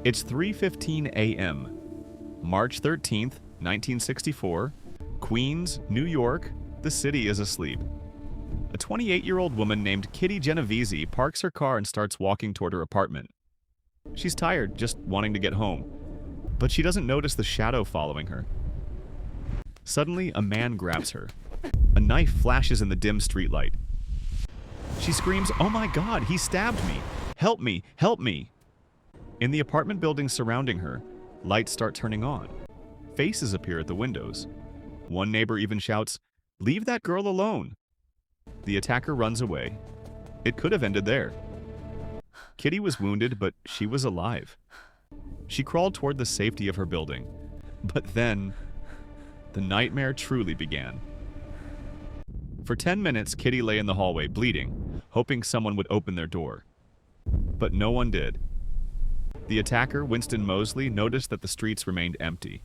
It's 3:15 a.m., March 13th, 1964, Queens, New York. The city is asleep. A 28-year-old woman named Kitty Genovese parks her car and starts walking toward her apartment. She's tired, just wanting to get home, but she doesn't notice the shadow following her. Suddenly, a man grabs her. A knife flashes in the dim streetlight. She screams, "Oh my God, he stabbed me! Help me! Help me!" In the apartment buildings surrounding her, lights start turning on. Faces appear at the windows. One neighbor even shouts, "Leave that girl alone!" The attacker runs away. It could have ended there. Kitty was wounded, but she was alive. She crawled toward the safety of her building. But then, the nightmare truly began. For 10 minutes, Kitty lay in the hallway, bleeding, hoping someone would open their door. But no one did. The attacker, Winston Moseley, noticed that the streets remained empty.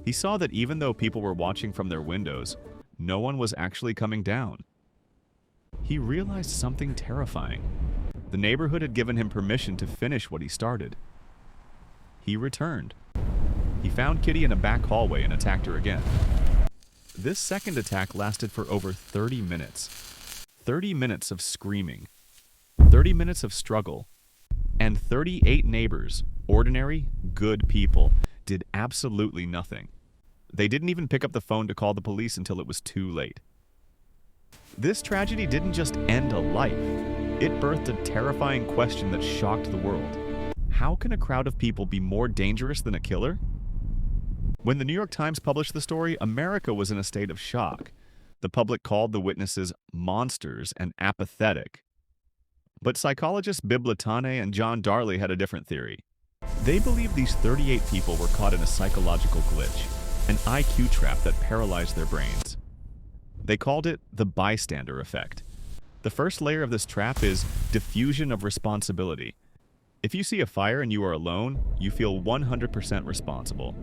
He saw that even though people were watching from their windows, no one was actually coming down. He realized something terrifying. The neighborhood had given him permission to finish what he started. He returned. He found Kitty in a back hallway and attacked her again. This second attack lasted for over 30 minutes. 30 minutes of screaming. 30 minutes of struggle. And 38 neighbors, ordinary, good people, did absolutely nothing. They didn't even pick up the phone to call the police until it was too late. This tragedy didn't just end a life. It birthed a terrifying question that shocked the world. How can a crowd of people be more dangerous than a killer? When the New York Times published the story, America was in a state of shock. The public called the witnesses monsters and apathetic. But psychologists Bibb Latané and John Darley had a different theory. They believed these 38 people were caught in a psychological glitch, an IQ trap that paralyzed their brains. They called it the Bystander Effect. The first layer of this trap is diffusion of responsibility. If you see a fire and you are alone, you feel 100% responsible.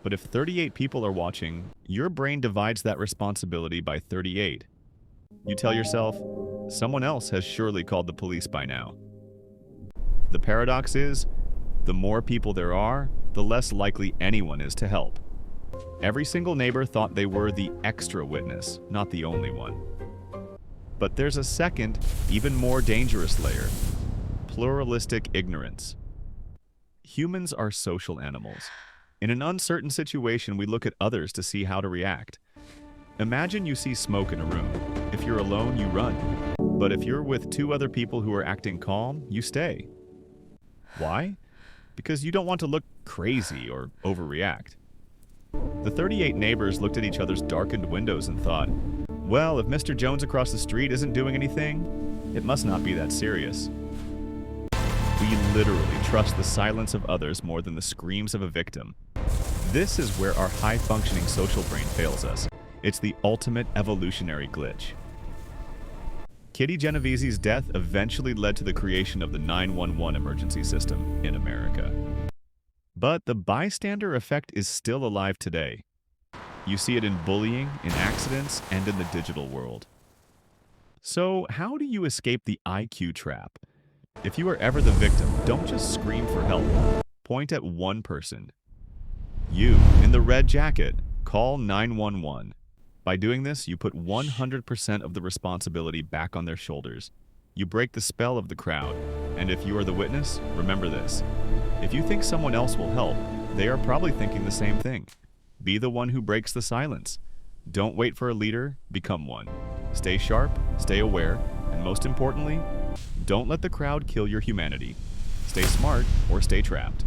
But if 38 people are watching, your brain divides that responsibility by 38. You tell yourself, someone else has surely called the police by now. The paradox is, the more people there are, the less likely anyone is to help. Every single neighbor thought they were the extra witness, not the only one. But there's a second, even more dangerous layer: pluralistic ignorance. Humans are social animals. In an uncertain situation, we look at others to see how to react. Imagine you see smoke in a room. If you're alone, you run. But if you're with two other people who are acting calm, you stay. Why? Because you don't want to look crazy or overreact. The 38 neighbors looked at each other's darkened windows and thought, well, if Mr. Jones across the street isn't doing anything, it must not be that serious. We literally trust the silence of others more than the screams of a victim. This is where our high-functioning social brain fails us. It's the ultimate evolutionary glitch. Kitty Genovese's death eventually led to the creation of the 911 emergency system in America. But the bystander effect is still alive today. You see it in bullying, in accidents, and in the digital world. So, how do you escape the IQ trap? If you are ever the victim, don't just scream for help. Point at one person. You, in the red jacket, call 911. By doing this, you put 100% of the responsibility back on their shoulders. You break the spell of the crowd. And if you are the witness, remember this. If you think someone else will help, they are probably thinking the same thing. Be the one who breaks the silence. Don't wait for a leader, become one. Stay sharp, stay aware, and most importantly, don't let the crowd kill your humanity. Stay smart or stay trapped.